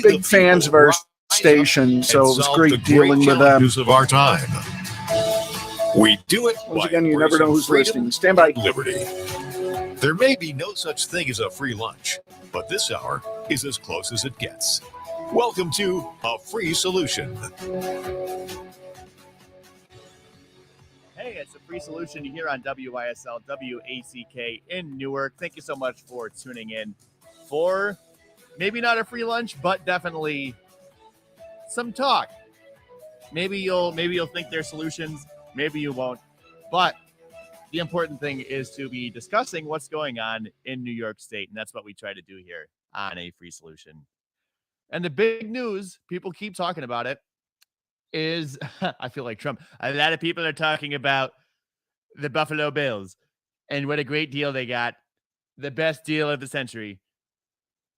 big fans of our station, so it was great dealing with them. Of our time. We do it Once again, you never know who's listening. Stand by. Liberty. There may be no such thing as a free lunch, but this hour is as close as it gets. Welcome to A Free Solution. Hey, it's A Free Solution here on WYSL, WACK in Newark. Thank you so much for tuning in for maybe not a free lunch, but definitely some talk. Maybe you'll think there's solutions, maybe you won't. But the important thing is to be discussing what's going on in New York State, and that's what we try to do here on A Free Solution. And the big news, people keep talking about it, is I feel like Trump. A lot of people are talking about the Buffalo Bills and what a great deal they got, the best deal of the century.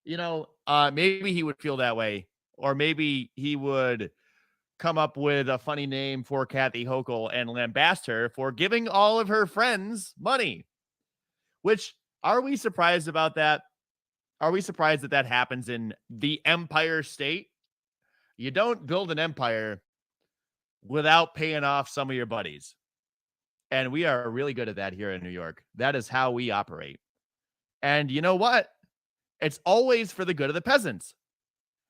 You know, maybe he would feel that way, or maybe he would come up with a funny name for Kathy Hochul and lambast her for giving all of her friends money. Which, are we surprised about that? Are we surprised that that happens in the Empire State? You don't build an empire without paying off some of your buddies. And we are really good at that here in New York. That is how we operate. And you know what? It's always for the good of the peasants.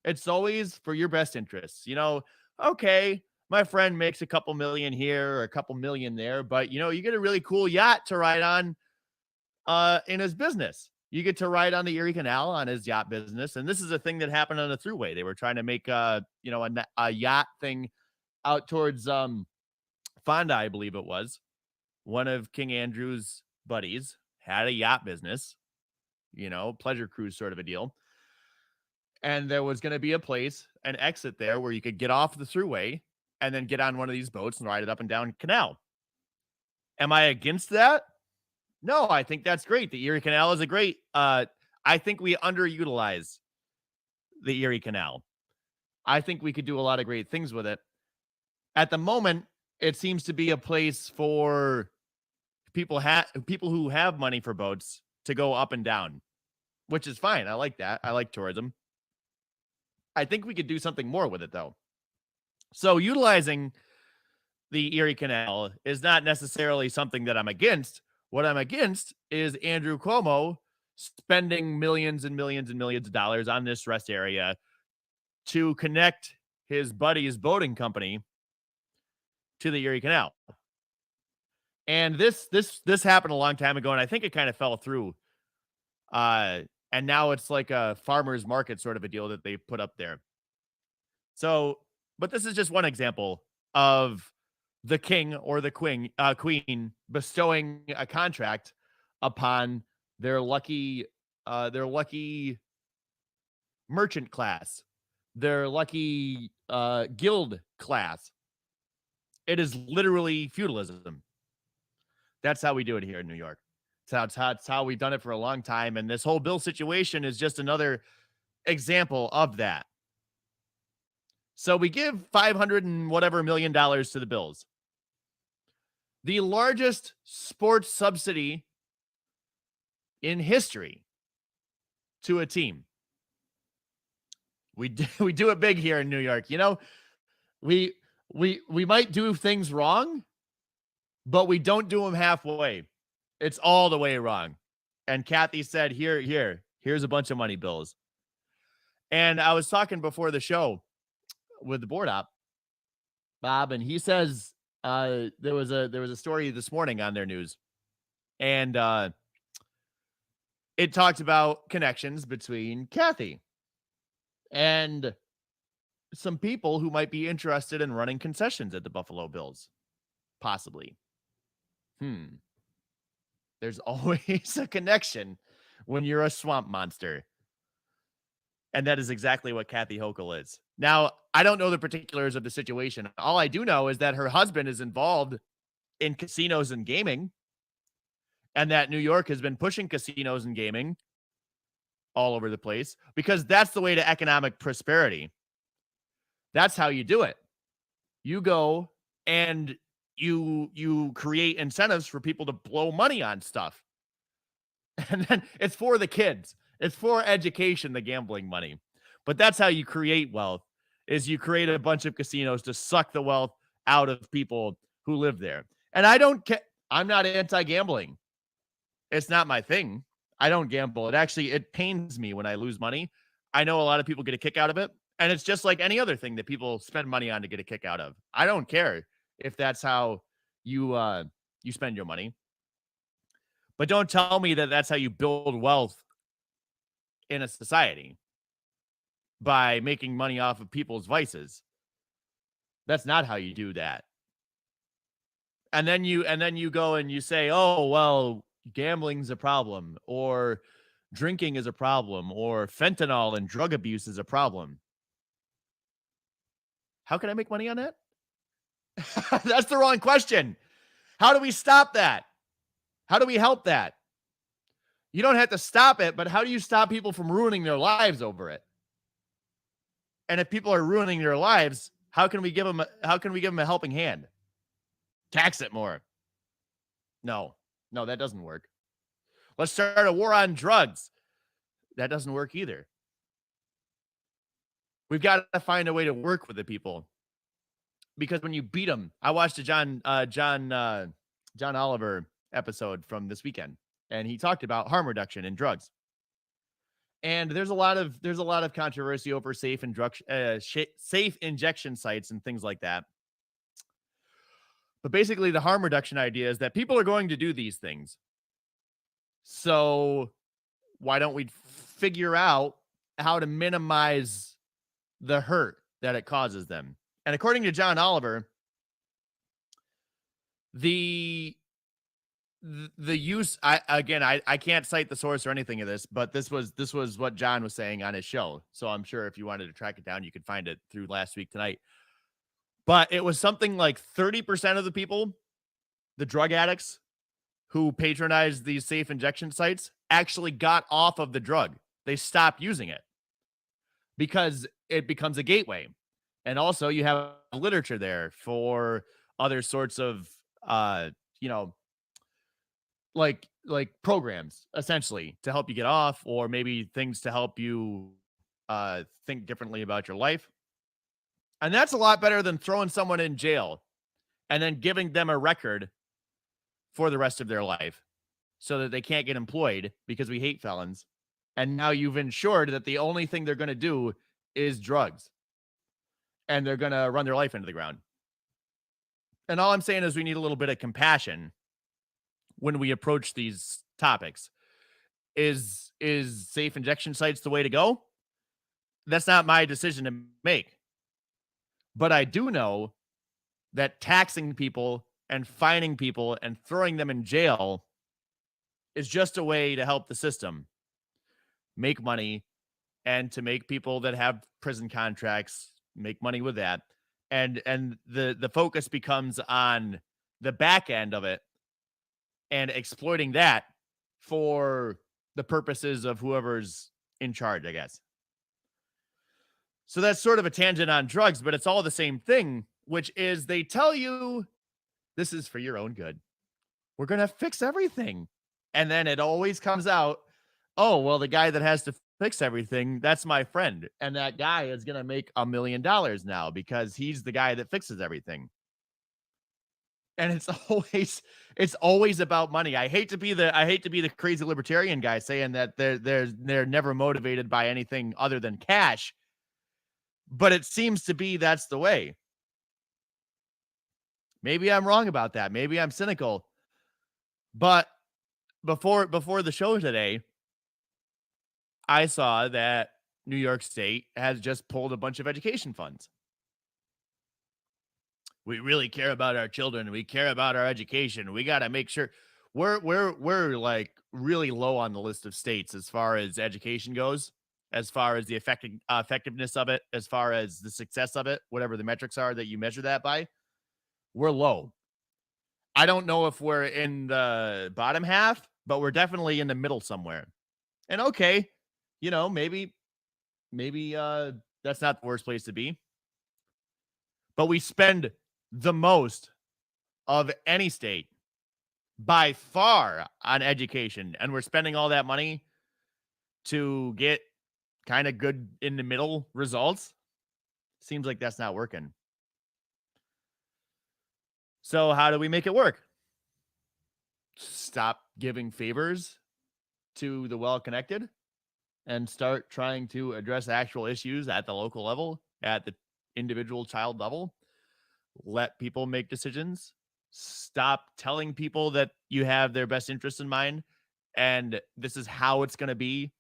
It's always for your best interests. You know, okay, my friend makes a couple million here or a couple million there, but you know, you get a really cool yacht to ride on in his business. You get to ride on the Erie Canal on his yacht business. And this is a thing that happened on the Thruway. They were trying to make a yacht thing out towards Fonda, I believe it was. One of King Andrew's buddies had a yacht business, you know, pleasure cruise sort of a deal. And there was going to be a place, an exit there where you could get off the Thruway and then get on one of these boats and ride it up and down canal. Am I against that? No, I think that's great. The Erie Canal is a great, I think we underutilize the Erie Canal. I think we could do a lot of great things with it. At the moment, it seems to be a place for people who have money for boats to go up and down, which is fine. I like that. I like tourism. I think we could do something more with it, though. So utilizing the Erie Canal is not necessarily something that I'm against. What I'm against is Andrew Cuomo spending millions and millions and millions of dollars on this rest area to connect his buddy's boating company to the Erie Canal. And this happened a long time ago, and I think it kind of fell through. And now it's like a farmer's market sort of a deal that they put up there. So, but this is just one example of the king or the queen bestowing a contract upon their lucky merchant class, their lucky guild class. It is literally feudalism. That's how we do it here in New York. It's how we've done it for a long time. And this whole bill situation is just another example of that. So we give $500 and whatever million to the Bills. The largest sports subsidy in history to a team. We do it big here in New York. You know, we might do things wrong, but we don't do them halfway. It's all the way wrong. And Kathy said, here's a bunch of money, Bills. And I was talking before the show with the board op, Bob, and he says there was a story this morning on their news, and it talked about connections between Kathy and some people who might be interested in running concessions at the Buffalo Bills, possibly. There's always a connection when you're a swamp monster. And that is exactly what Kathy Hochul is. Now, I don't know the particulars of the situation. All I do know is that her husband is involved in casinos and gaming, and that New York has been pushing casinos and gaming all over the place because that's the way to economic prosperity. That's how you do it. You go and you create incentives for people to blow money on stuff. And then it's for the kids. It's for education, the gambling money. But that's how you create wealth, is you create a bunch of casinos to suck the wealth out of people who live there. And I don't care. I'm not anti-gambling. It's not my thing. I don't gamble. It pains me when I lose money. I know a lot of people get a kick out of it. And it's just like any other thing that people spend money on to get a kick out of. I don't care if that's how you spend your money. But don't tell me that that's how you build wealth in a society, by making money off of people's vices. That's not how you do that. And then you go and you say, "Oh, well, gambling's a problem, or drinking is a problem, or fentanyl and drug abuse is a problem." How can I make money on that? That's the wrong question. How do we stop that? How do we help that? You don't have to stop it, but how do you stop people from ruining their lives over it? And if people are ruining their lives, how can we give them a helping hand? Tax it more. No, that doesn't work. Let's start a war on drugs. That doesn't work either. We've got to find a way to work with the people, because when you beat them, I watched a John Oliver episode from this weekend, and he talked about harm reduction in drugs. And there's a lot of controversy over safe injection sites and things like that. But basically, the harm reduction idea is that people are going to do these things. So why don't we figure out how to minimize the hurt that it causes them? And according to John Oliver, the use, I can't cite the source or anything of this, but this was what John was saying on his show. So I'm sure if you wanted to track it down, you could find it through Last Week Tonight. But it was something like 30% of the people, the drug addicts who patronized these safe injection sites, actually got off of the drug. They stopped using it because it becomes a gateway. And also you have literature there for other sorts of, like programs, essentially, to help you get off, or maybe things to help you think differently about your life. And that's a lot better than throwing someone in jail and then giving them a record for the rest of their life so that they can't get employed, because we hate felons. And now you've ensured that the only thing they're going to do is drugs, and they're going to run their life into the ground. And all I'm saying is we need a little bit of compassion when we approach these topics. Is safe injection sites the way to go? That's not my decision to make. But I do know that taxing people and fining people and throwing them in jail is just a way to help the system make money, and to make people that have prison contracts make money with that. And the focus becomes on the back end of it and exploiting that for the purposes of whoever's in charge, I guess. So that's sort of a tangent on drugs, but it's all the same thing, which is they tell you this is for your own good. We're going to fix everything. And then it always comes out, oh, well, the guy that has to fix everything, that's my friend. And that guy is going to make $1 million now because he's the guy that fixes everything. And it's always about money. I hate to be the crazy libertarian guy saying that they're never motivated by anything other than cash. But it seems to be that's the way. Maybe I'm wrong about that. Maybe I'm cynical. But before the show today, I saw that New York State has just pulled a bunch of education funds. We really care about our children. We care about our education. We got to make sure we're like really low on the list of states as far as education goes, as far as the effectiveness of it, as far as the success of it, whatever the metrics are that you measure that by. We're low. I don't know if we're in the bottom half, but we're definitely in the middle somewhere. And okay, maybe that's not the worst place to be. But we spend the most of any state by far on education, and we're spending all that money to get kind of good in the middle results. Seems like that's not working. So how do we make it work? Stop giving favors to the well-connected and start trying to address actual issues at the local level, at the individual child level. Let people make decisions. Stop telling people that you have their best interests in mind and this is how it's going to be.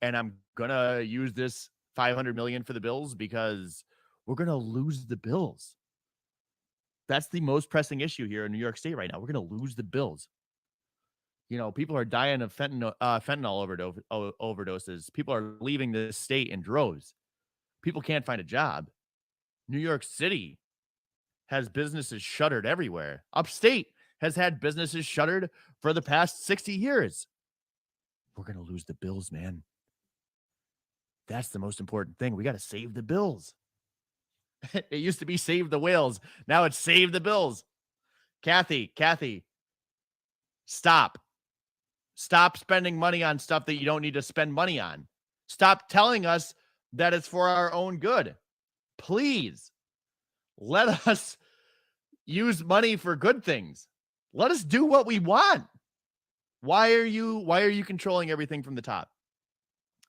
And I'm going to use this $500 million for the bills because we're going to lose the bills. That's the most pressing issue here in New York State right now. We're going to lose the bills. People are dying of fentanyl overdoses. People are leaving the state in droves. People can't find a job. New York City has businesses shuttered everywhere. Upstate has had businesses shuttered for the past 60 years. We're going to lose the bills, man. That's the most important thing. We got to save the bills. It used to be save the whales. Now it's save the bills. Kathy, stop. Stop spending money on stuff that you don't need to spend money on. Stop telling us that it's for our own good. Please let us use money for good things. Let us do what we want. Why are you controlling everything from the top?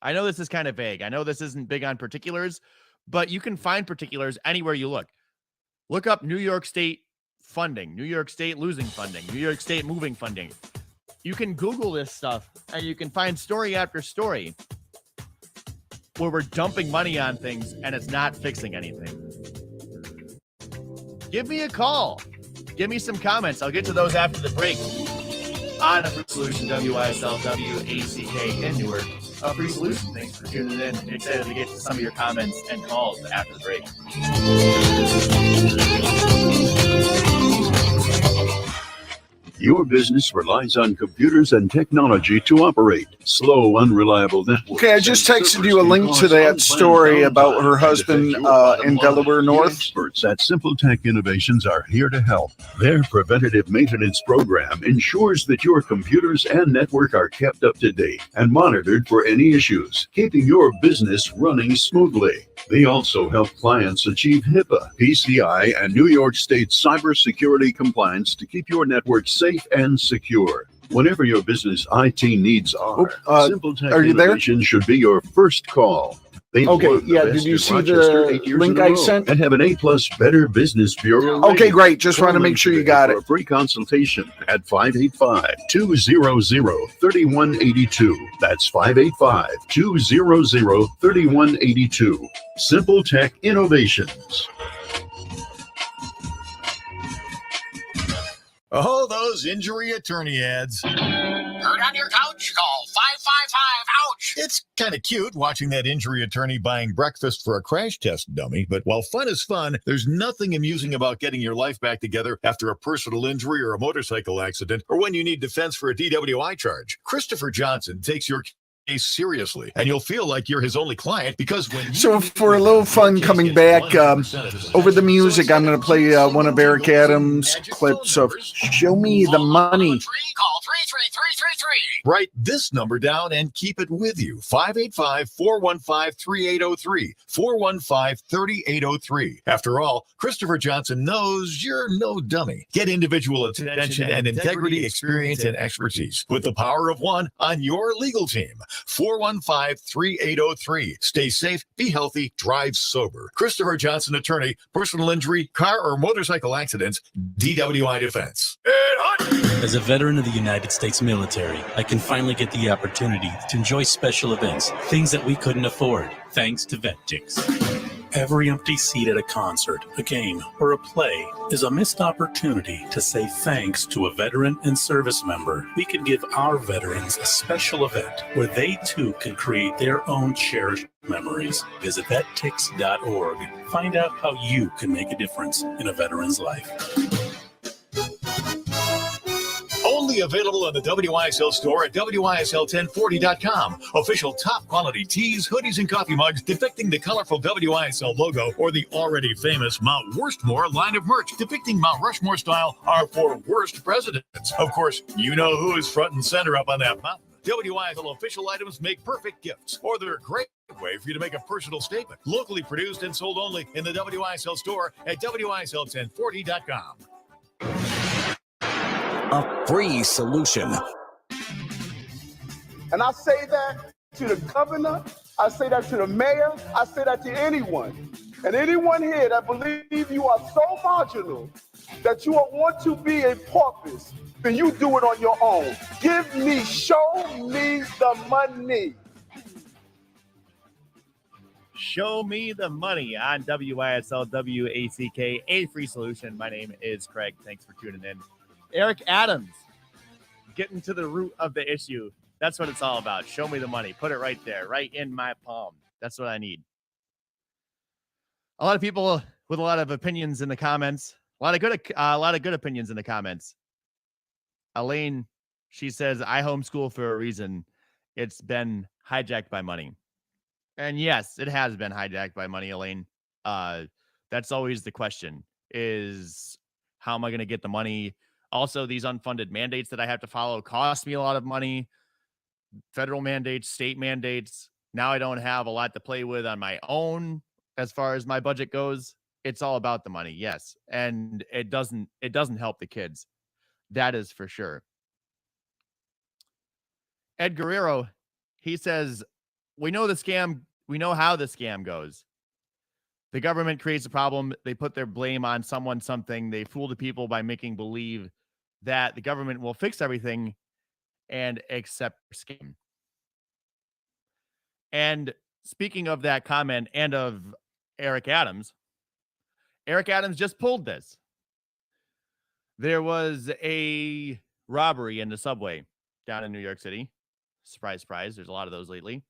I know this is kind of vague. I know this isn't big on particulars, but you can find particulars anywhere you look. Look up New York State funding, New York State losing funding, New York State moving funding. You can Google this stuff and you can find story after story where we're dumping money on things and it's not fixing anything. Give me a call. Give me some comments. I'll get to those after the break. On A Free Solution, WYSL, WACK in Newark. A Free Solution. Thanks for tuning in. Excited to get to some of your comments and calls after the break. Your business relies on computers and technology to operate. Slow, unreliable networks. Okay, I just texted you a link to that story about her husband in Delaware North. Experts at Simple Tech Innovations are here to help. Their preventative maintenance program ensures that your computers and network are kept up to date and monitored for any issues, keeping your business running smoothly. They also help clients achieve HIPAA, PCI, and New York State cybersecurity compliance to keep your network safe and secure. Whenever your business IT needs are, Simple Tech Innovations should be your first call. They okay, yeah, did you see the link I sent? And have an A+ Better Business Bureau. Okay, great. Just want to make sure you got it. For a free consultation at 585-200-3182. That's 585-200-3182. Simple Tech Innovations. Oh, those injury attorney ads. Hurt on your couch? Call 555-OUCH. It's kind of cute watching that injury attorney buying breakfast for a crash test dummy, but while fun is fun, there's nothing amusing about getting your life back together after a personal injury or a motorcycle accident, or when you need defense for a DWI charge. Christopher Johnson takes your case seriously, and you'll feel like you're his only client because when so for a little fun coming back over the music, I'm going to play one of Eric Adams' clips of Show Me the Money. Call 33333. Write this number down and keep it with you. 585-415-3803. 415-3803. After all, Christopher Johnson knows you're no dummy. Get individual attention and integrity, experience, and expertise with the power of one on your legal team. 415-3803. Stay safe, be healthy, drive sober. Christopher Johnson, attorney, personal injury, car or motorcycle accidents, DWI defense. As a veteran of the United States military, I can finally get the opportunity to enjoy special events, things that we couldn't afford, thanks to VetTix. Every empty seat at a concert, a game, or a play is a missed opportunity to say thanks to a veteran and service member. We can give our veterans a special event where they too can create their own cherished memories. Visit vettix.org. Find out how you can make a difference in a veteran's life. Only available in the WYSL store at WYSL1040.com. Official top quality tees, hoodies, and coffee mugs depicting the colorful WYSL logo or the already famous Mount Worstmore line of merch depicting Mount Rushmore style are for worst presidents. Of course, you know who is front and center up on that mountain. WYSL official items make perfect gifts, or they're great way for you to make a personal statement. Locally produced and sold only in the WYSL store at WYSL1040.com. A free solution. And I say that to the governor, I say that to the mayor, I say that to anyone. And anyone here that believes you are so marginal that you want to be a porpoise, then you do it on your own. Show me the money. Show me the money on WYSL WACK, a free solution. My name is Craig. Thanks for tuning in. Eric Adams, getting to the root of the issue. That's what it's all about. Show me the money. Put it right there, right in my palm. That's what I need. A lot of people with a lot of opinions in the comments. A lot of good opinions in the comments. Elaine, she says, I homeschool for a reason. It's been hijacked by money. And yes, it has been hijacked by money, Elaine. That's always the question, is how am I going to get the money? Also, these unfunded mandates that I have to follow cost me a lot of money. Federal mandates, state mandates. Now I don't have a lot to play with on my own as far as my budget goes. It's all about the money, yes. And it doesn't help the kids. That is for sure. Ed Guerrero, he says, we know the scam. We know how the scam goes. The government creates a problem. They put their blame on someone, something. They fool the people by making believe that the government will fix everything and accept scam. And speaking of that comment and of Eric Adams just pulled this. There was a robbery in the subway down in New York City. Surprise, surprise. There's a lot of those lately,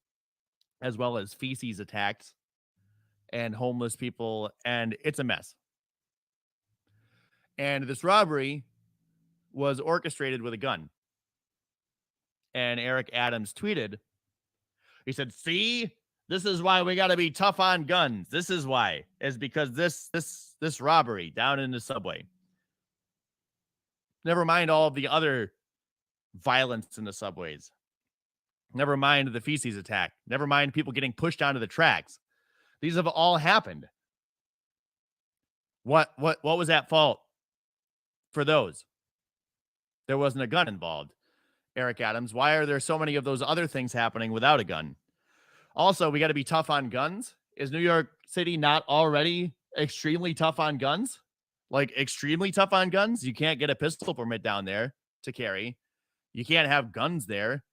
as well as feces attacks and homeless people. And it's a mess. And this robbery was orchestrated with a gun. And Eric Adams tweeted, he said, see, this is why we got to be tough on guns. This is why, is because this robbery down in the subway. Never mind all of the other violence in the subways. Never mind the feces attack. Never mind people getting pushed onto the tracks. These have all happened. What was at fault for those? There wasn't a gun involved. Eric Adams, why are there so many of those other things happening without a gun? Also, we got to be tough on guns. Is New York City not already extremely tough on guns? Like extremely tough on guns? You can't get a pistol permit down there to carry. You can't have guns there.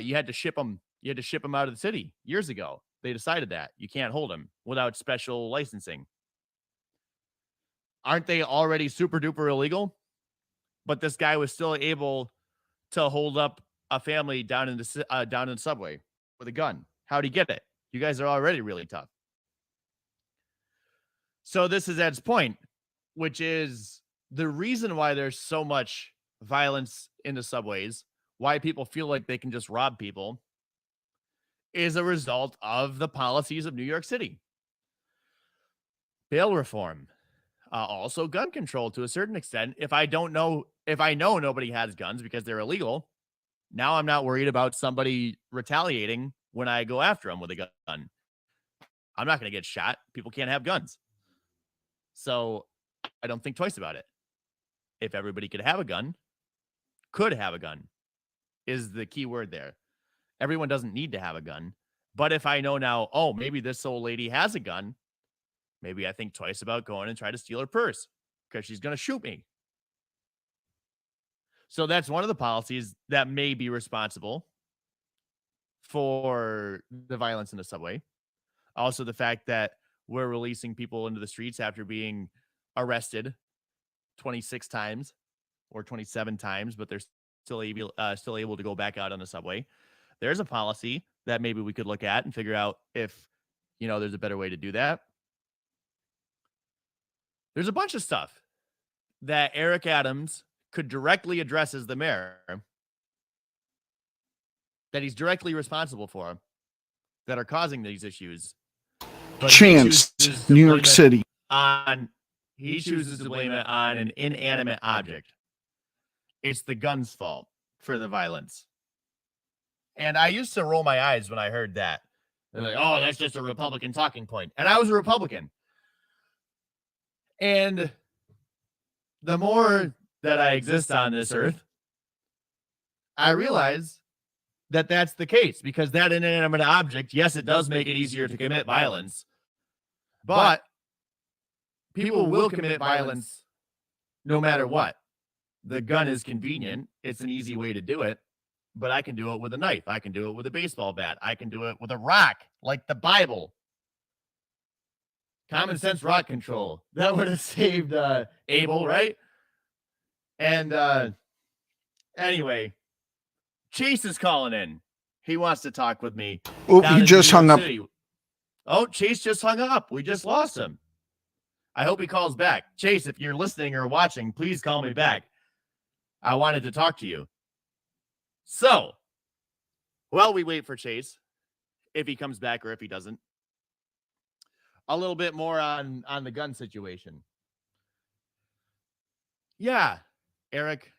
You had to ship them. You had to ship them out of the city years ago. They decided that you can't hold them without special licensing. Aren't they already super duper illegal? But this guy was still able to hold up a family down in the subway with a gun. How'd he get it? You guys are already really tough. So this is Ed's point, which is the reason why there's so much violence in the subways, why people feel like they can just rob people, is a result of the policies of New York City. Bail reform, also gun control to a certain extent. If I know nobody has guns because they're illegal, now I'm not worried about somebody retaliating when I go after them with a gun. I'm not going to get shot. People can't have guns. So I don't think twice about it. If everybody could have a gun is the key word there. Everyone doesn't need to have a gun. But if I know now, oh, maybe this old lady has a gun, maybe I think twice about going and try to steal her purse because she's going to shoot me. So that's one of the policies that may be responsible for the violence in the subway. Also, the fact that we're releasing people into the streets after being arrested 26 times or 27 times, but they're still able to go back out on the subway. There's a policy that maybe we could look at and figure out if, there's a better way to do that. There's a bunch of stuff that Eric Adams could directly address as the mayor that he's directly responsible for that are causing these issues. But Chance, New York City. He chooses to blame it on an inanimate object. It's the gun's fault for the violence. And I used to roll my eyes when I heard that They're like, oh, that's just a Republican talking point. And I was a Republican. And the more that I exist on this earth, I realize that that's the case, because that inanimate object, yes, it does make it easier to commit violence, but people will commit violence no matter what. The gun is convenient. It's an easy way to do it, but I can do it with a knife. I can do it with a baseball bat. I can do it with a rock, like the Bible. Common sense rock control. That would have saved Abel, right? And anyway, Chase is calling in. He wants to talk with me. Oh, he just hung up. City. Oh, Chase just hung up. We just lost him. I hope he calls back. Chase, if you're listening or watching, please call me back. I wanted to talk to you. So, while we wait for Chase, if he comes back or if he doesn't, a little bit more on the gun situation. Yeah, Eric,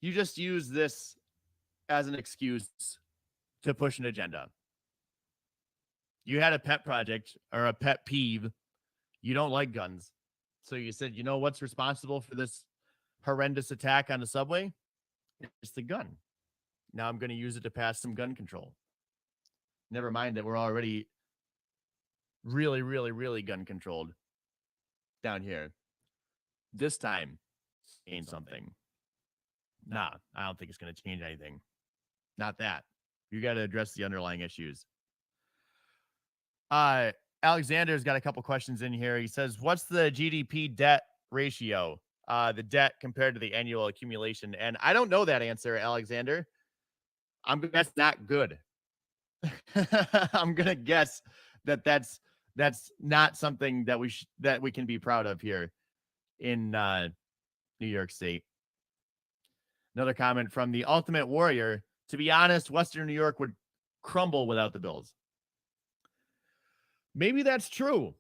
you just use this as an excuse to push an agenda. You had a pet project or a pet peeve. You don't like guns. So you said, you know what's responsible for this horrendous attack on the subway? It's the gun. Now I'm going to use it to pass some gun control. Never mind that we're already really, really, really gun controlled down here. This time, change something. Nah, I don't think it's going to change anything. Not that. You got to address the underlying issues. Alexander's got a couple questions in here. He says, what's the GDP debt ratio? The debt compared to the annual accumulation. And I don't know that answer, Alexander. That's not good. I'm going to guess that that's not something that we can be proud of here in New York State. Another comment from the Ultimate Warrior. To be honest, Western New York would crumble without the Bills. Maybe that's true.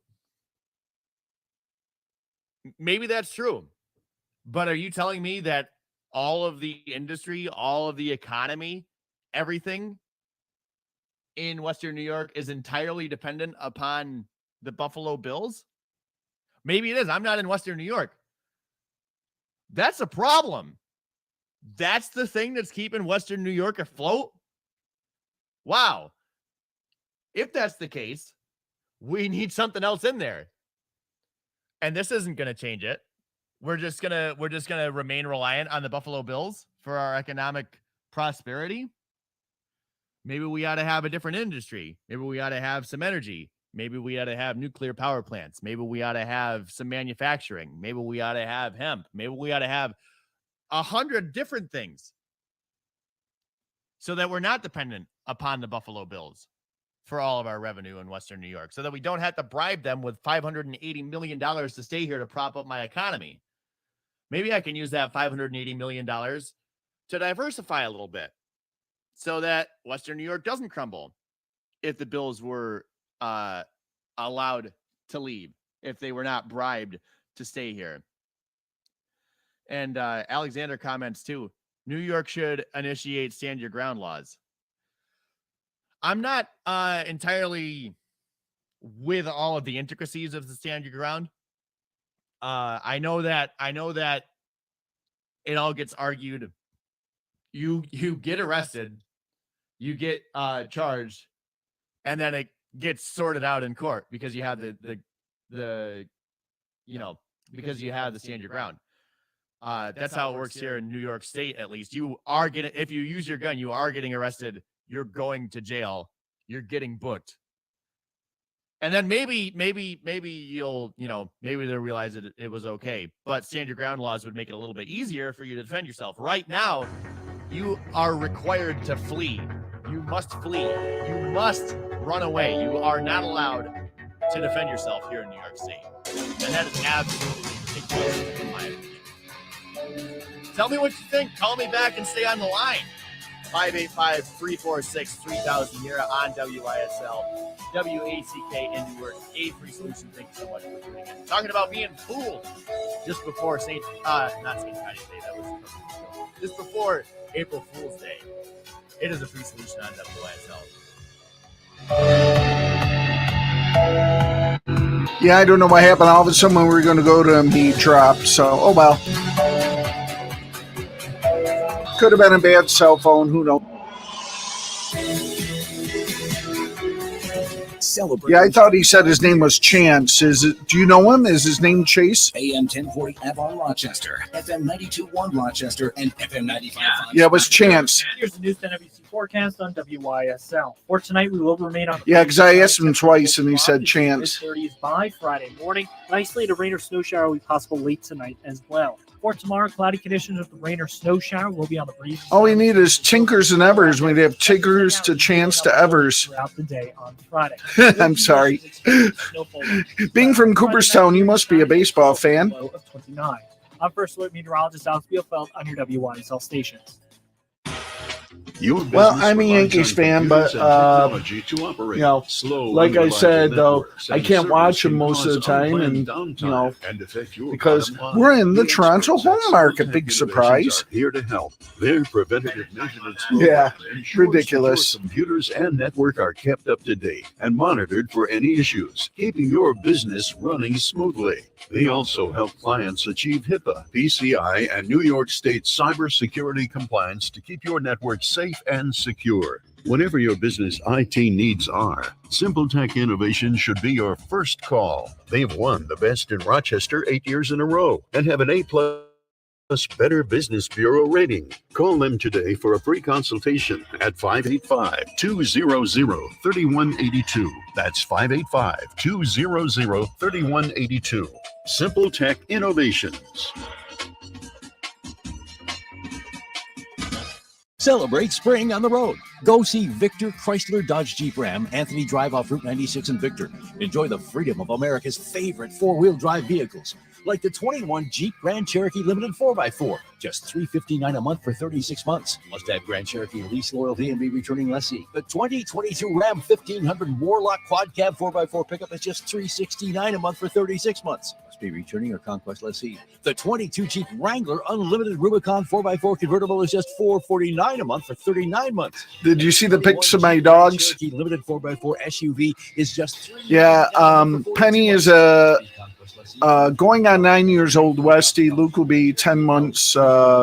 Maybe that's true. But are you telling me that all of the industry, all of the economy, everything in Western New York is entirely dependent upon the Buffalo Bills? Maybe it is. I'm not in Western New York. That's a problem. That's the thing that's keeping Western New York afloat? Wow. If that's the case, we need something else in there. And this isn't going to change it. We're just going to remain reliant on the Buffalo Bills for our economic prosperity. Maybe we ought to have a different industry. Maybe we ought to have some energy. Maybe we ought to have nuclear power plants. Maybe we ought to have some manufacturing. Maybe we ought to have hemp. Maybe we ought to have 100 different things so that we're not dependent upon the Buffalo Bills for all of our revenue in Western New York, so that we don't have to bribe them with $580 million to stay here to prop up my economy. Maybe I can use that $580 million to diversify a little bit so that Western New York doesn't crumble if the Bills were allowed to leave, if they were not bribed to stay here. And Alexander comments too, New York should initiate stand your ground laws. I'm not entirely with all of the intricacies of the stand your ground. I know that it all gets argued. You get arrested, you get charged, and then it gets sorted out in court because you have because you have the stand your ground. That's how it works here in New York State, at least. You are getting, if you use your gun, you are getting arrested. You're going to jail. You're getting booked. And then maybe you'll, maybe they'll realize that it was okay. But stand your ground laws would make it a little bit easier for you to defend yourself. Right now, you are required to flee. You must flee. You must run away. You are not allowed to defend yourself here in New York State. And that is absolutely ridiculous in my opinion. Tell me what you think. Call me back and stay on the line. 585-346-3000 here on WYSL, WACK in Newark, a free solution. Thank you so much for tuning in. Talking about being fooled just before not St. Patty's Day, that was just before April Fool's Day. It is a free solution on WYSL. Yeah, I don't know what happened. All of a sudden, when we were going to go to him, he dropped. So, oh well. Could have been a bad cell phone. Who knows? Celebrate. Yeah, I thought he said his name was Chance. Do you know him? Is his name Chase? AM 1040 Avon Rochester, FM 92.1 Rochester, and FM 95.5. Yeah, it was Chance. Here's the News 10 NBC forecast on WYSL. For tonight, we will remain on. Yeah, because I asked him twice, and he said Chance. Mid-30s by Friday morning. An isolated rain or snow shower will be possible late tonight as well. For tomorrow, cloudy conditions with the rain or snow shower will be on the breeze. All we need is Tinkers and Evers. We'd have Tinkers to Chance to Evers. Throughout the day on Friday. I'm sorry. Being from Cooperstown, you must be a baseball fan. Low of 29. I'm First Alert Meteorologist Alex Bielfeld on your WYSL stations. Well, I'm a Yankees fan, but you know, like I said, though, I can't watch them most of the time, and you know, because we're in the Toronto home market. Big surprise. Here to help. Their preventative maintenance Yeah, ensures ridiculous. that your computers and network are kept up to date and monitored for any issues, keeping your business running smoothly. They also help clients achieve HIPAA, PCI, and New York State cybersecurity compliance to keep your network safe and secure. Whatever your business IT needs are, Simple Tech Innovation should be your first call. They've won the best in Rochester 8 years in a row and have an A+ Better Business Bureau rating. Call them today for a free consultation at 585-200-3182. That's 585-200-3182. Simple Tech Innovations. Celebrate spring on the road. Go see Victor Chrysler Dodge Jeep Ram, Anthony Drive off Route 96 in Victor. Enjoy the freedom of America's favorite four-wheel drive vehicles, like the 21 Jeep Grand Cherokee Limited 4x4, just $359 a month for 36 months. Must have Grand Cherokee lease loyalty and be returning lessee. The 2022 Ram 1500 Warlock Quad Cab 4x4 pickup is just $369 a month for 36 months. Must be returning or conquest lessee. The 22 Jeep Wrangler Unlimited Rubicon 4x4 convertible is just $449 a month for 39 months. Did you see the pics of my dogs? Cherokee Limited 4x4 SUV is just Yeah, Penny is going on 9 years old, Westy. Luke will be 10 months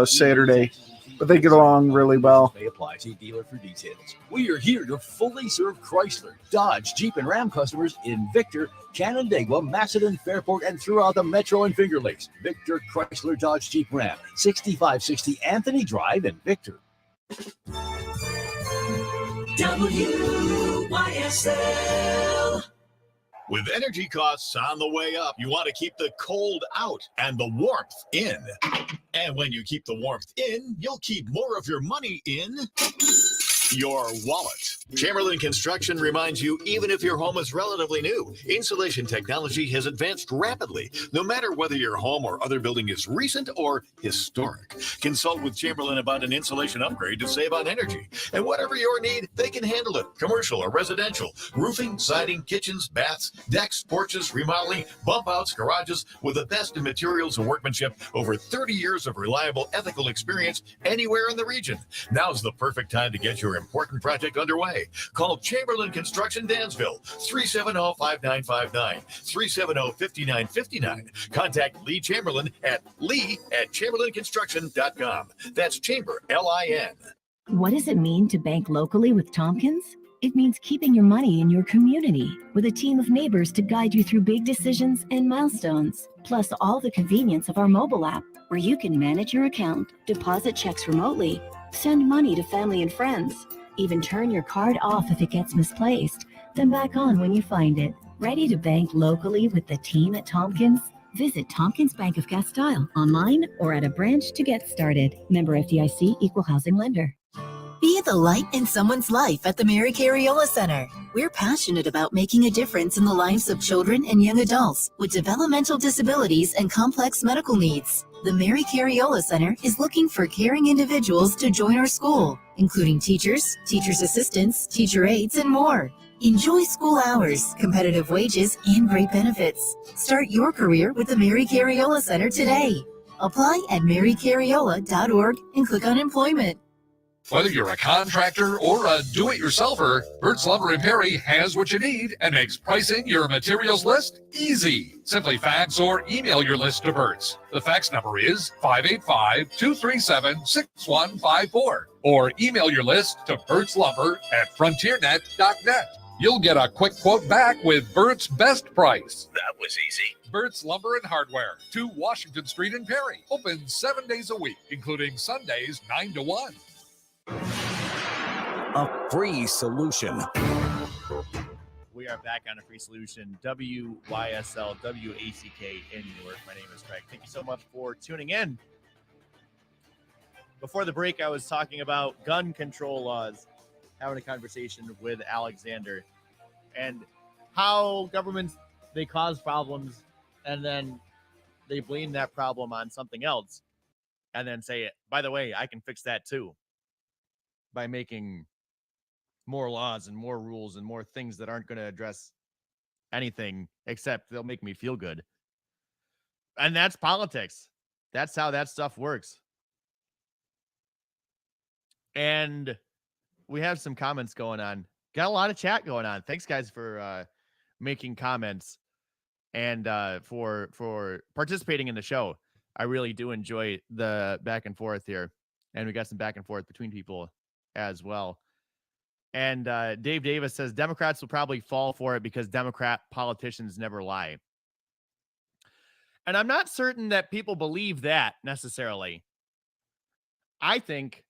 Saturday, but they get along really well. May apply. See dealer for details. We are here to fully serve Chrysler, Dodge, Jeep, and Ram customers in Victor, Canandaigua, Macedon, Fairport, and throughout the Metro and Finger Lakes. Victor Chrysler Dodge Jeep Ram, 6560 Anthony Drive in Victor. WYSL. With energy costs on the way up, you want to keep the cold out and the warmth in. And when you keep the warmth in, you'll keep more of your money in your wallet. Chamberlain Construction reminds you, even if your home is relatively new, insulation technology has advanced rapidly, no matter whether your home or other building is recent or historic. Consult with Chamberlain about an insulation upgrade to save on energy. And whatever your need, they can handle it. Commercial or residential, roofing, siding, kitchens, baths, decks, porches, remodeling, bump outs, garages, with the best in materials and workmanship, over 30 years of reliable, ethical experience anywhere in the region. Now's the perfect time to get your important project underway. Call Chamberlain Construction Dansville, 370-5959, 370-5959. Contact Lee Chamberlain at lee@chamberlainconstruction.com. That's Chamber, L-I-N. What does it mean to bank locally with Tompkins? It means keeping your money in your community with a team of neighbors to guide you through big decisions and milestones, plus all the convenience of our mobile app where you can manage your account, deposit checks remotely, send money to family and friends, even turn your card off if it gets misplaced, then back on when you find it. Ready to bank locally with the team at Tompkins? Visit Tompkins Bank of Castile online or at a branch to get started. Member FDIC, Equal Housing Lender. Be the light in someone's life at the Mary Cariola Center. We're passionate about making a difference in the lives of children and young adults with developmental disabilities and complex medical needs. The Mary Cariola Center is looking for caring individuals to join our school, including teachers, teachers' assistants, teacher aides, and more. Enjoy school hours, competitive wages, and great benefits. Start your career with the Mary Cariola Center today. Apply at marycariola.org and click on employment. Whether you're a contractor or a do-it-yourselfer, Burt's Lumber and Perry has what you need and makes pricing your materials list easy. Simply fax or email your list to Burt's. The fax number is 585-237-6154. Or email your list to burtslumber@frontiernet.net. You'll get a quick quote back with Burt's best price. That was easy. Burt's Lumber and Hardware, 2 Washington Street in Perry. Open 7 days a week, including Sundays 9 to 1. A free solution. We are back on a free solution. WYSL, WACK in Newark. My name is Craig. Thank you so much for tuning in. Before the break, I was talking about gun control laws, having a conversation with Alexander, and how governments, they cause problems, and then they blame that problem on something else, and then say, by the way, I can fix that too, by making more laws and more rules and more things that aren't going to address anything except they'll make me feel good. And that's politics. That's how that stuff works. And we have some comments going on. Got a lot of chat going on. Thanks, guys, for making comments and for participating in the show. I really do enjoy the back and forth here. And we got some back and forth between people as well. And Dave Davis says Democrats will probably fall for it because Democrat politicians never lie. And I'm not certain that people believe that necessarily. I think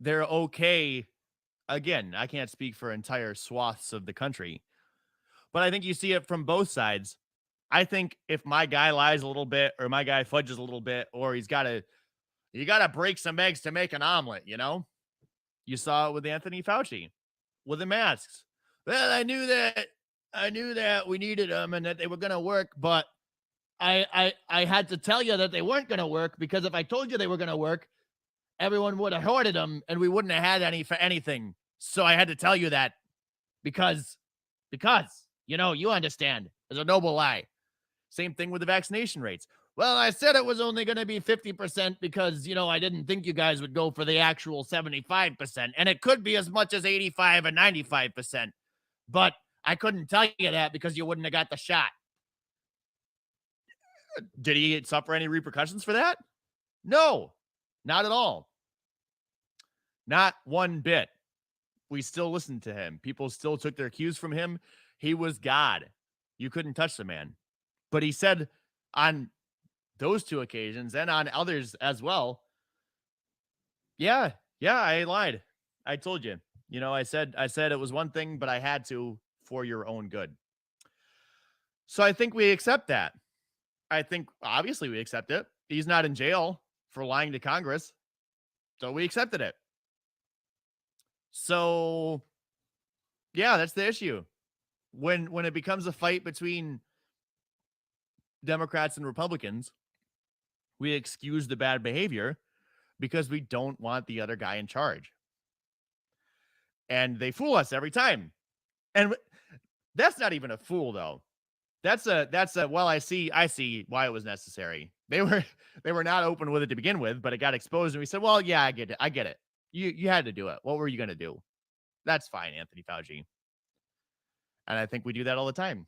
they're okay. Again, I can't speak for entire swaths of the country, but I think you see it from both sides. I think if my guy lies a little bit or my guy fudges a little bit, or you got to break some eggs to make an omelet, you know? You saw it with Anthony Fauci with the masks. Well, I knew that we needed them and that they were going to work, but I had to tell you that they weren't going to work, because if I told you they were going to work, everyone would have hoarded them and we wouldn't have had any for anything. So I had to tell you that because, you know, you understand. It's a noble lie. Same thing with the vaccination rates. Well, I said it was only going to be 50% because, you know, I didn't think you guys would go for the actual 75%. And it could be as much as 85 and 95%. But I couldn't tell you that because you wouldn't have got the shot. Did he suffer any repercussions for that? No, not at all. Not one bit. We still listened to him. People still took their cues from him. He was God. You couldn't touch the man. But he said on those 2 occasions and on others as well, yeah, I lied. I told you. You know, I said it was one thing, but I had to for your own good. So I think we accept that. I think obviously we accept it. He's not in jail for lying to Congress. So we accepted it. So yeah, that's the issue. When it becomes a fight between Democrats and Republicans, we excuse the bad behavior because we don't want the other guy in charge. And they fool us every time. And that's not even a fool, though. That's a well, I see why it was necessary. They were not open with it to begin with, but it got exposed and we said, well, yeah, I get it. You had to do it. What were you going to do? That's fine, Anthony Fauci. And I think we do that all the time.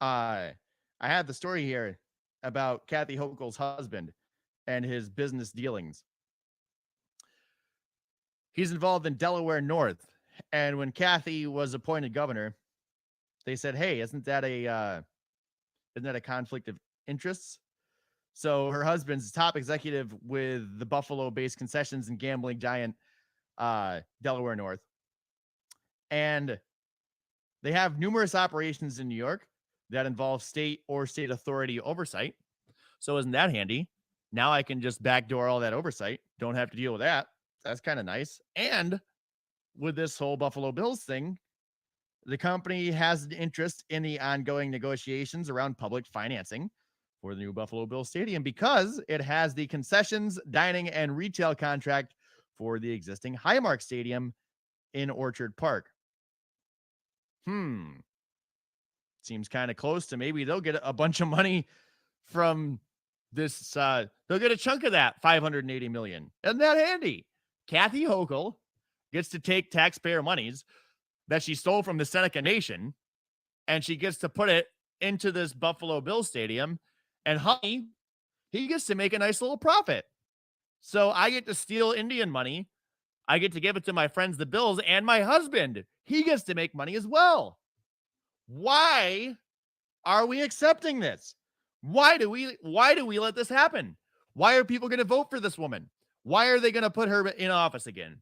I have the story here about Kathy Hochul's husband and his business dealings. He's involved in Delaware North. And when Kathy was appointed governor, they said, hey, isn't that a conflict of interests? So her husband's top executive with the Buffalo-based concessions and gambling giant Delaware North. And they have numerous operations in New York that involve state or state authority oversight. So isn't that handy? Now I can just backdoor all that oversight. Don't have to deal with that. That's kind of nice. And with this whole Buffalo Bills thing, the company has an interest in the ongoing negotiations around public financing for the new Buffalo Bills Stadium because it has the concessions, dining, and retail contract for the existing Highmark Stadium in Orchard Park. Seems kind of close to maybe they'll get a bunch of money from this. They'll get a chunk of that $580 million. Isn't that handy? Kathy Hochul gets to take taxpayer monies that she stole from the Seneca Nation, and she gets to put it into this Buffalo Bills stadium, and Honey, he gets to make a nice little profit. So I get to steal Indian money. I get to give it to my friends, the Bills, and my husband. He gets to make money as well. Why are we accepting this? Why do we let this happen? Why are people going to vote for this woman? Why are they going to put her in office again?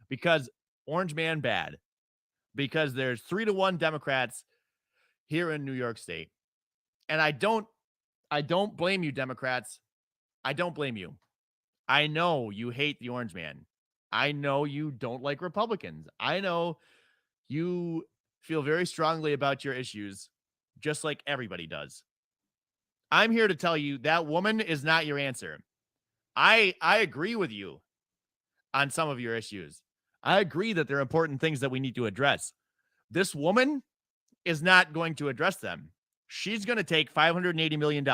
Because Orange Man bad. Because there's 3-1 Democrats here in New York State. And I don't blame you, Democrats. I don't blame you. I know you hate the Orange Man. I know you don't like Republicans. I know you feel very strongly about your issues, just like everybody does. I'm here to tell you that woman is not your answer. I agree with you on some of your issues. I agree that there are important things that we need to address. This woman is not going to address them. She's going to take $580 million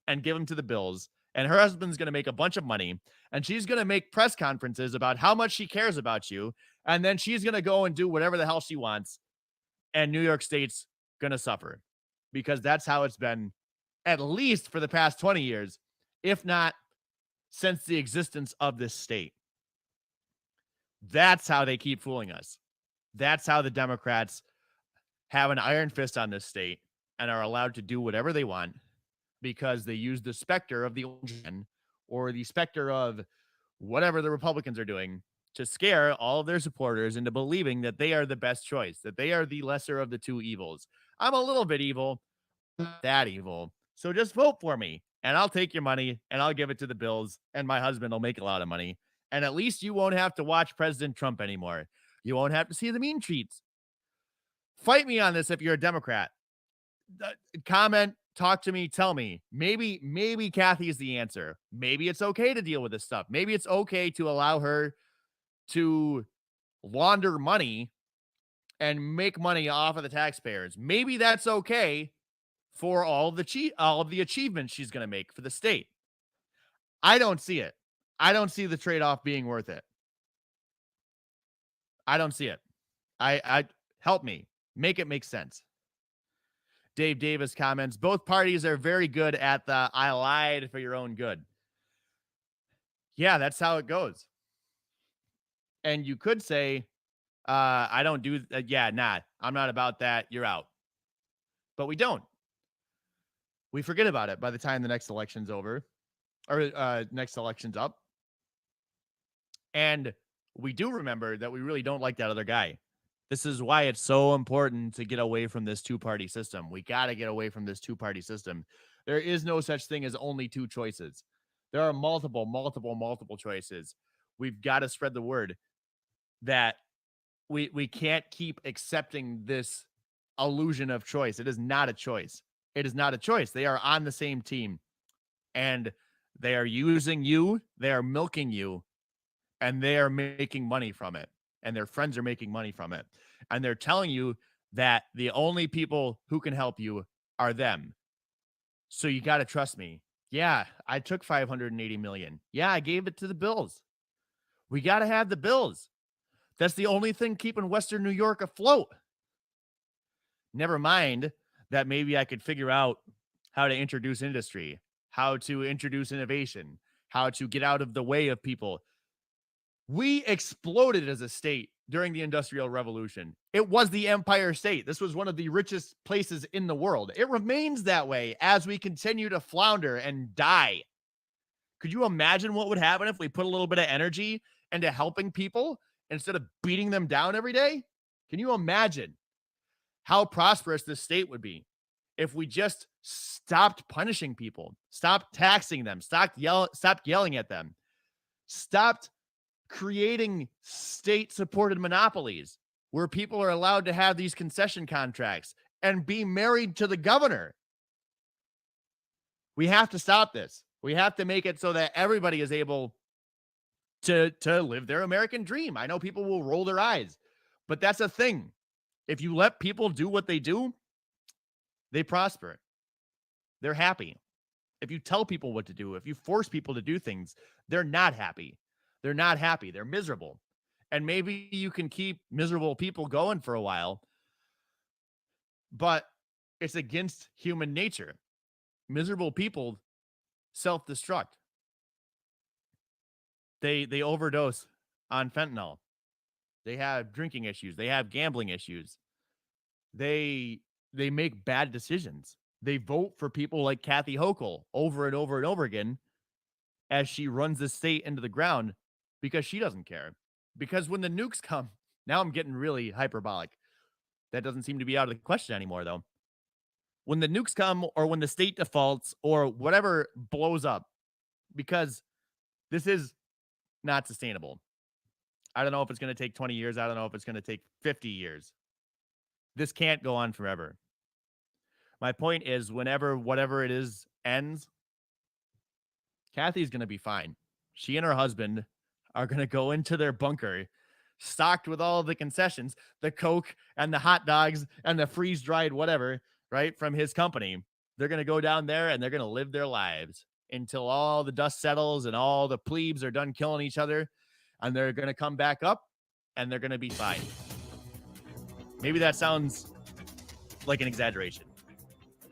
and give them to the Bills, and her husband's going to make a bunch of money, and she's going to make press conferences about how much she cares about you, and then she's going to go and do whatever the hell she wants, and New York State's going to suffer, because that's how it's been at least for the past 20 years, if not since the existence of this state. That's how they keep fooling us. That's how the Democrats have an iron fist on this state and are allowed to do whatever they want, because they use the specter of the Orange Man or the specter of whatever the Republicans are doing to scare all of their supporters into believing that they are the best choice, that they are the lesser of the two evils. I'm a little bit evil, not that evil. So just vote for me, and I'll take your money, and I'll give it to the Bills, and my husband will make a lot of money. And at least you won't have to watch President Trump anymore. You won't have to see the mean tweets. Fight me on this if you're a Democrat. Comment, talk to me, tell me. Maybe Kathy is the answer. Maybe it's okay to deal with this stuff. Maybe it's okay to allow her to launder money and make money off of the taxpayers. Maybe that's okay for all of the achievements she's going to make for the state. I don't see it. I don't see the trade-off being worth it. I don't see it. I help me. Make it make sense. Dave Davis comments, both parties are very good at the I lied for your own good. Yeah, that's how it goes. And you could say, I don't do that. Yeah, nah, I'm not about that. You're out. But we don't. We forget about it by the time the next election's over, or next election's up. And we do remember that we really don't like that other guy. This is why it's so important to get away from this two-party system. We got to get away from this two-party system. There is no such thing as only two choices. There are multiple choices. We've got to spread the word that we can't keep accepting this illusion of choice. It is not a choice. It is not a choice. They are on the same team, and they are using you. They are milking you, and they are making money from it. And their friends are making money from it. And they're telling you that the only people who can help you are them. So you got to trust me. Yeah, I took $580 million. Yeah, I gave it to the Bills. We got to have the Bills. That's the only thing keeping Western New York afloat. Never mind that maybe I could figure out how to introduce industry, how to introduce innovation, how to get out of the way of people. We exploded as a state during the Industrial Revolution. It was the Empire State. This was one of the richest places in the world. It remains that way as we continue to flounder and die. Could you imagine what would happen if we put a little bit of energy into helping people instead of beating them down every day? Can you imagine how prosperous this state would be if we just stopped punishing people, stopped taxing them, stopped yelling at them, stopped creating state-supported monopolies where people are allowed to have these concession contracts and be married to the governor? We have to stop this. We have to make it so that everybody is able to live their American dream. I know people will roll their eyes, but that's a thing. If you let people do what they do, they prosper. They're happy. If you tell people what to do, if you force people to do things, they're not happy. They're not happy. They're miserable. And maybe you can keep miserable people going for a while, but it's against human nature. Miserable people self-destruct. They overdose on fentanyl. They have drinking issues. They have gambling issues. They make bad decisions. They vote for people like Kathy Hochul over and over and over again as she runs the state into the ground because she doesn't care. Because when the nukes come, now I'm getting really hyperbolic. That doesn't seem to be out of the question anymore, though. When the nukes come or when the state defaults or whatever blows up, because this is not sustainable. I don't know if it's going to take 20 years. I don't know if it's going to take 50 years. This can't go on forever. My point is, whenever whatever it is ends, Kathy's going to be fine. She and her husband are going to go into their bunker stocked with all of the concessions, the Coke and the hot dogs and the freeze-dried whatever, right, from his company. They're going to go down there and they're going to live their lives until all the dust settles and all the plebes are done killing each other, and they're going to come back up and they're going to be fine. Maybe that sounds like an exaggeration.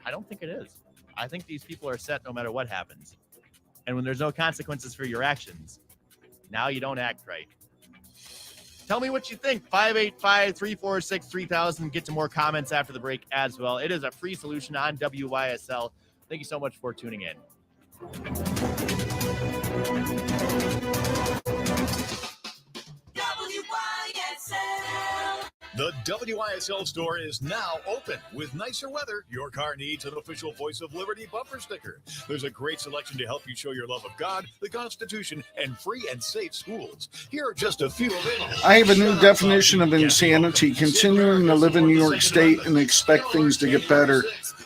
I don't think it is. I think these people are set no matter what happens. And when there's no consequences for your actions, now you don't act right. Tell me what you think. 585-346-3000. Get to more comments after the break as well. It is a free solution on WYSL. Thank you so much for tuning in. The WYSL store is now open. With nicer weather, your car needs an official Voice of Liberty bumper sticker. There's a great selection to help you show your love of God, the Constitution, and free and safe schools. Here are just a few available. I have a new definition of insanity: continuing to live in New York State and expect things to get better.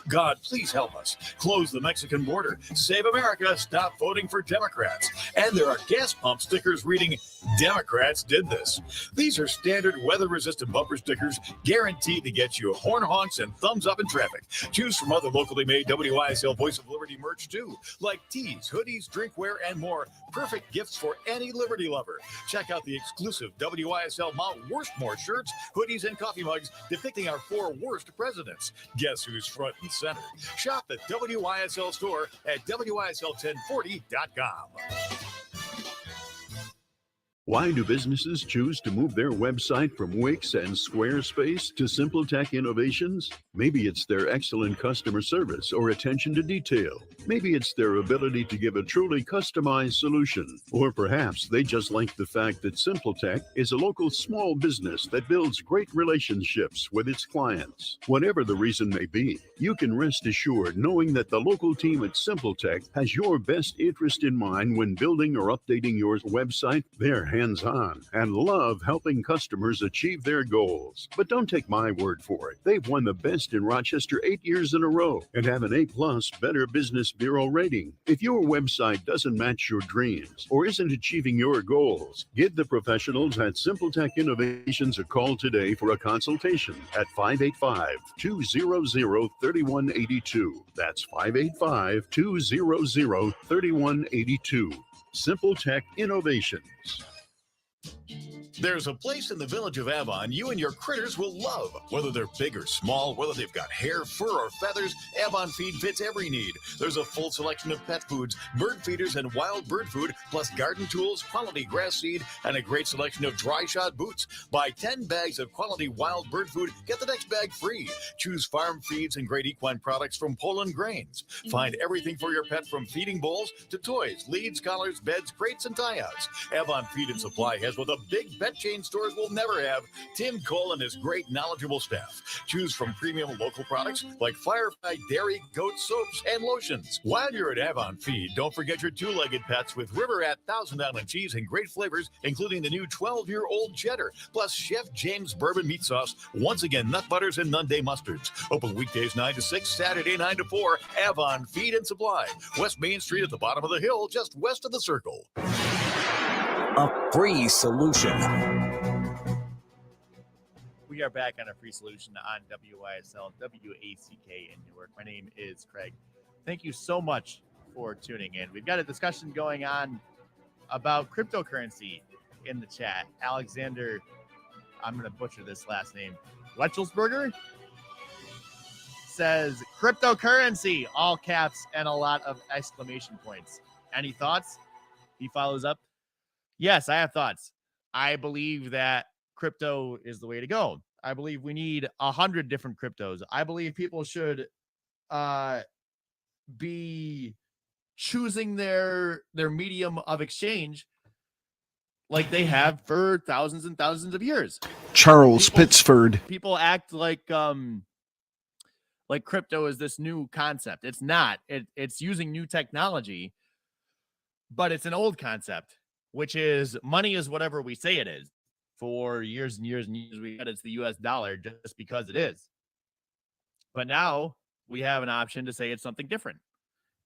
God, please help us. Close the Mexican border. Save America. Stop voting for Democrats. And there are gas pump stickers reading, Democrats did this. These are standard weather-resistant bumper stickers guaranteed to get you horn honks and thumbs up in traffic. Choose from other locally made WYSL Voice of Liberty merch, too, like tees, hoodies, drinkware, and more. Perfect gifts for any Liberty lover. Check out the exclusive WYSL Mount Worstmore shirts, hoodies, and coffee mugs depicting our 4 worst presidents. Guess who's front and center? Shop the WYSL store at WYSL1040.com. Why do businesses choose to move their website from Wix and Squarespace to SimpleTech Innovations? Maybe it's their excellent customer service or attention to detail. Maybe it's their ability to give a truly customized solution. Or perhaps they just like the fact that SimpleTech is a local small business that builds great relationships with its clients. Whatever the reason may be, you can rest assured knowing that the local team at SimpleTech has your best interest in mind when building or updating your website. They're hands-on and love helping customers achieve their goals. But don't take my word for it. They've won the best in Rochester 8 years in a row and have an A+ Better Business Bureau rating. If your website doesn't match your dreams or isn't achieving your goals, give the professionals at SimpleTech Innovations a call today for a consultation at 585-200-3182. That's 585-200-3182. SimpleTech Innovations. There's a place in the village of Avon you and your critters will love. Whether they're big or small, whether they've got hair, fur, or feathers, Avon Feed fits every need. There's a full selection of pet foods, bird feeders, and wild bird food, plus garden tools, quality grass seed, and a great selection of dry shod boots. Buy 10 bags of quality wild bird food, get the next bag free. Choose farm feeds and great equine products from Poland Grains. Find everything for your pet from feeding bowls to toys, leads, collars, beds, crates, and tie-outs. Avon Feed and Supply has what the big pet chain stores will never have: Tim Cole and his great knowledgeable staff. Choose from premium local products like Firefly dairy, goat soaps, and lotions. While you're at Avon Feed, don't forget your 2-legged pets with River Rat Thousand Island cheese and great flavors, including the new 12-year-old cheddar, plus Chef James bourbon meat sauce, once again nut butters and Nunday mustards. Open weekdays 9 to 6, Saturday 9 to 4. Avon Feed and Supply, West Main Street at the bottom of the hill, just west of the Circle. A free solution. We are back on a free solution on WYSL, WACK in Newark. My name is Craig. Thank you so much for tuning in. We've got a discussion going on about cryptocurrency in the chat. Alexander, I'm going to butcher this last name, Wechelsberger, says cryptocurrency, all caps and a lot of exclamation points. Any thoughts? He follows up. Yes, I have thoughts. I believe that crypto is the way to go. I believe we need 100 different cryptos. I believe people should be choosing their medium of exchange like they have for thousands and thousands of years. Charles Pittsford. People act like crypto is this new concept. It's not. It's using new technology, but it's an old concept, which is money is whatever we say it is. For years and years and years, we said it's the US dollar just because it is. But now we have an option to say it's something different.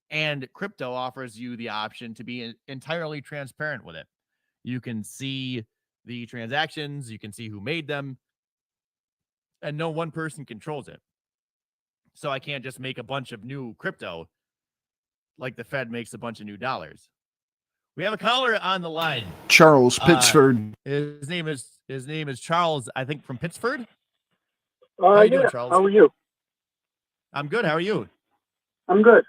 And crypto offers you the option to be entirely transparent with it. You can see the transactions, you can see who made them, and no one person controls it. So I can't just make a bunch of new crypto like the Fed makes a bunch of new dollars. We have a caller on the line. Charles Pittsford. His name is Charles, I think, from Pittsford. How are you doing, Charles? How are you? I'm good. How are you? I'm good.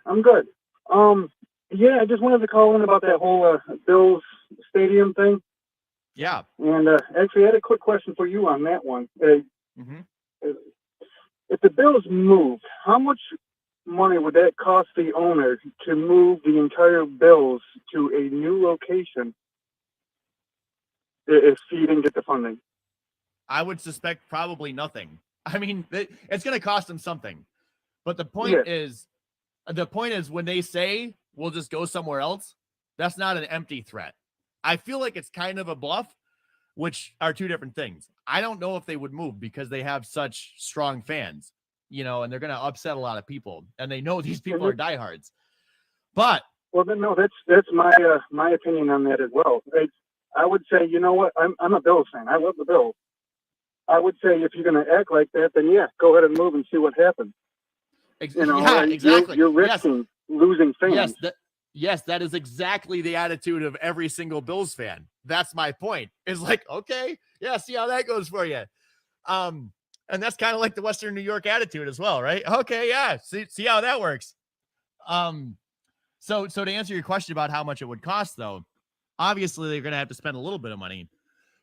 Yeah, I just wanted to call in about that whole Bills Stadium thing. Yeah. And actually, I had a quick question for you on that one. If the Bills move, how much money would that cost the owner to move the entire Bills to a new location if he didn't get the funding? I would suspect probably nothing. I mean, it's going to cost them something. But the point is when they say we'll just go somewhere else, that's not an empty threat. I feel like it's kind of a bluff, which are two different things. I don't know if they would move because they have such strong fans, and they're going to upset a lot of people, and they know these people are diehards. But no, that's my opinion on that as well. I would say, you know what? I'm a Bills fan. I love the Bills. I would say if you're going to act like that, then go ahead and move and see what happens. Exactly. You're risking losing fans. Yes, that is exactly the attitude of every single Bills fan. That's my point. It's like, okay, see how that goes for you. And that's kind of like the Western New York attitude as well, right? Okay, see how that works. So to answer your question about how much it would cost, though, obviously they're going to have to spend a little bit of money,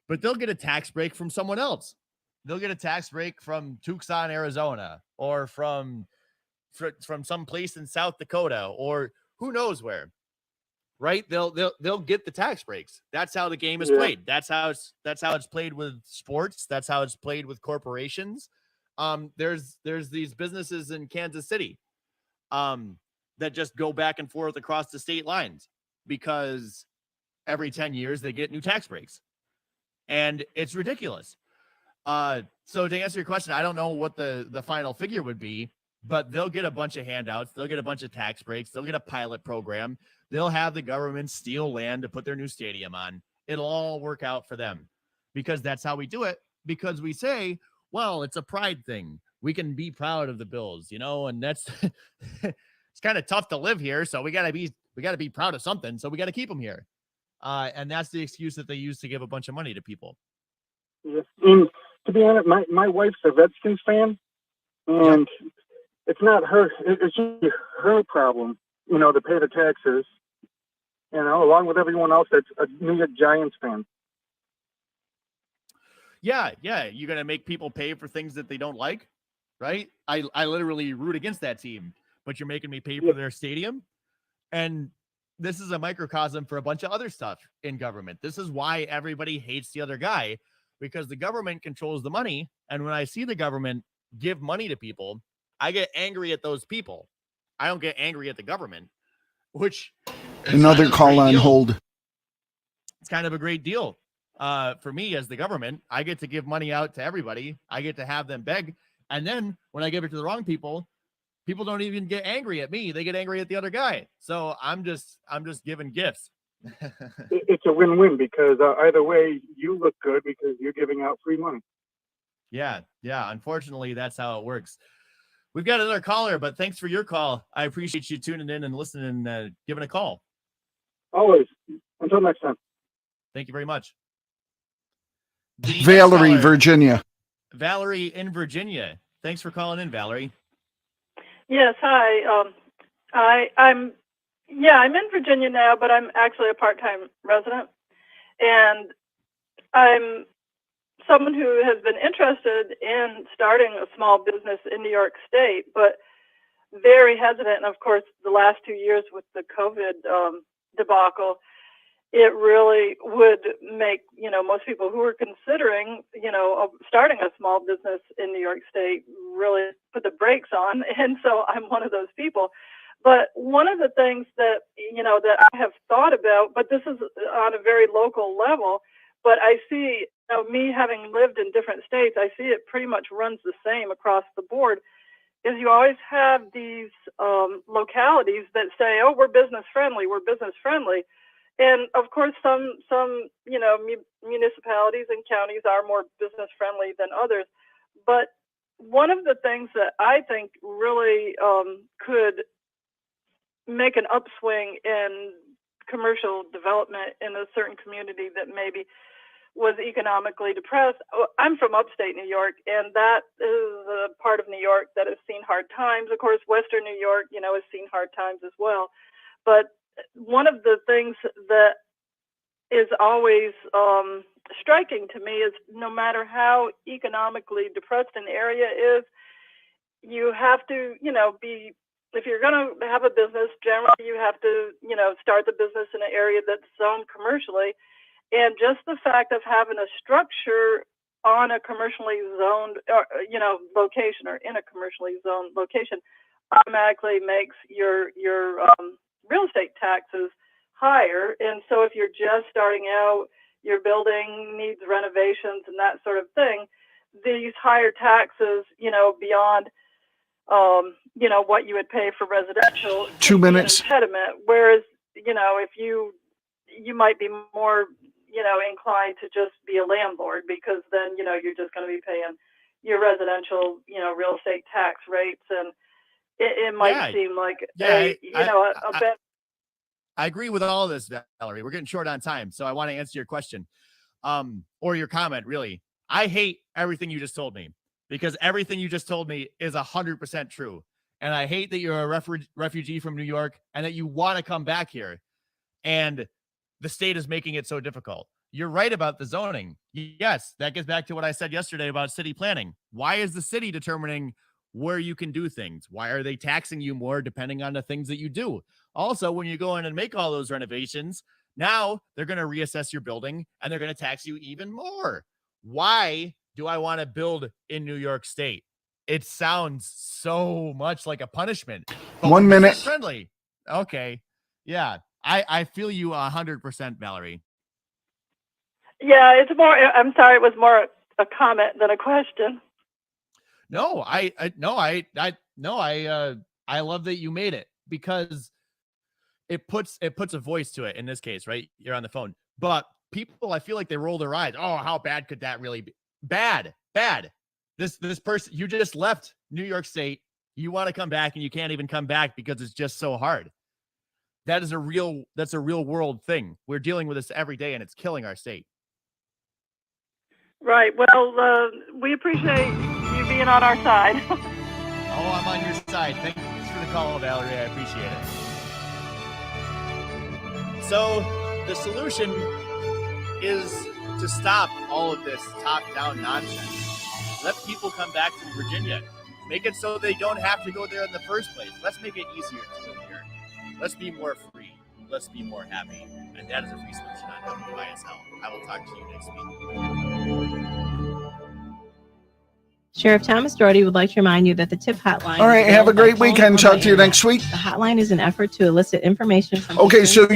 but they'll get a tax break from someone else. They'll get a tax break from Tucson, Arizona, or from some place in South Dakota, or who knows where, right? They'll get the tax breaks. That's how the game is played. That's how it's played with sports. That's how it's played with corporations. There's these businesses in Kansas City that just go back and forth across the state lines because every 10 years they get new tax breaks, and it's ridiculous. So to answer your question, I don't know what the final figure would be, but they'll get a bunch of handouts. They'll get a bunch of tax breaks. They'll get a pilot program. They'll have the government steal land to put their new stadium on. It'll all work out for them because that's how we do it. Because we say, well, it's a pride thing. We can be proud of the Bills, and that's it's kind of tough to live here. So we gotta be proud of something. So we got to keep them here. And that's the excuse that they use to give a bunch of money to people. Yes. And to be honest, my wife's a Redskins fan, and it's not her. It's just her problem, to pay the taxes, along with everyone else that's a New York Giants fan. Yeah. You're going to make people pay for things that they don't like, right? I literally root against that team, but you're making me pay for their stadium. And this is a microcosm for a bunch of other stuff in government. This is why everybody hates the other guy, because the government controls the money. And when I see the government give money to people, I get angry at those people. I don't get angry at the government, which another call on hold. It's kind of a great deal for me as the government. I get to give money out to everybody. I get to have them beg. And then when I give it to the wrong people, people don't even get angry at me. They get angry at the other guy. So I'm just giving gifts. It's a win-win because either way you look good because you're giving out free money. Yeah. Unfortunately, that's how it works. We've got another caller, but thanks for your call. I appreciate you tuning in and listening and giving a call. Always. Until next time. Thank you very much. Valerie, Virginia. Valerie in Virginia. Thanks for calling in, Valerie. Yes, hi. I'm in Virginia now, but I'm actually a part-time resident, and I'm someone who has been interested in starting a small business in New York State, but very hesitant. And of course, the last 2 years with the COVID debacle, it really would make, most people who are considering, starting a small business in New York State really put the brakes on. And so I'm one of those people. But one of the things that, that I have thought about, but this is on a very local level, but I see, me having lived in different states, I see it pretty much runs the same across the board, is you always have these localities that say, oh, we're business friendly. And of course, some municipalities and counties are more business friendly than others. But one of the things that I think really could make an upswing in commercial development in a certain community that maybe was economically depressed. I'm from upstate New York, and that is a part of New York that has seen hard times. Of course, Western New York, has seen hard times as well. But one of the things that is always striking to me is no matter how economically depressed an area is, you have to, if you're going to have a business, generally you have to, start the business in an area that's zoned commercially. And just the fact of having a structure on a commercially zoned, location or in a commercially zoned location automatically makes your real estate taxes higher. And so if you're just starting out, your building needs renovations and that sort of thing, these higher taxes, beyond, what you would pay for residential 2 minutes impediment. Whereas, if you might be more, inclined to just be a landlord, because then, you're just going to be paying your residential, real estate tax rates. And it might seem like, a bit. I agree with all of this, Valerie. We're getting short on time, so I want to answer your question, or your comment, really. I hate everything you just told me, because everything you just told me is 100% true. And I hate that you're a refugee from New York and that you want to come back here. And the state is making it so difficult. You're right about the zoning. Yes, that gets back to what I said yesterday about city planning. Why is the city determining where you can do things? Why are they taxing you more depending on the things that you do? Also, when you go in and make all those renovations, now they're going to reassess your building and they're going to tax you even more. Why do I want to build in New York State? It sounds so much like a punishment. 1 minute. Friendly. Okay. Yeah. I feel you 100%, Valerie. Yeah, it's more, I'm sorry, it was more a comment than a question. No, I love that you made it, because it puts a voice to it in this case, right? You're on the phone. But people, I feel like they roll their eyes. Oh, how bad could that really be? Bad. This person, you just left New York State. You want to come back and you can't even come back because it's just so hard. That's a real world thing. We're dealing with this every day and it's killing our state. Right. Well, we appreciate you being on our side. Oh, I'm on your side. Thanks for the call, Valerie. I appreciate it. So the solution is to stop all of this top-down nonsense. Let people come back to Virginia. Make it so they don't have to go there in the first place. Let's make it easier to live here. Let's be more free. Let's be more happy. And that is a free solution on WYSL. I will talk to you next week. Sheriff Thomas Doherty would like to remind you that the tip hotline. All right, have a great weekend. Talk to you next week. The hotline is an effort to elicit information from Okay, so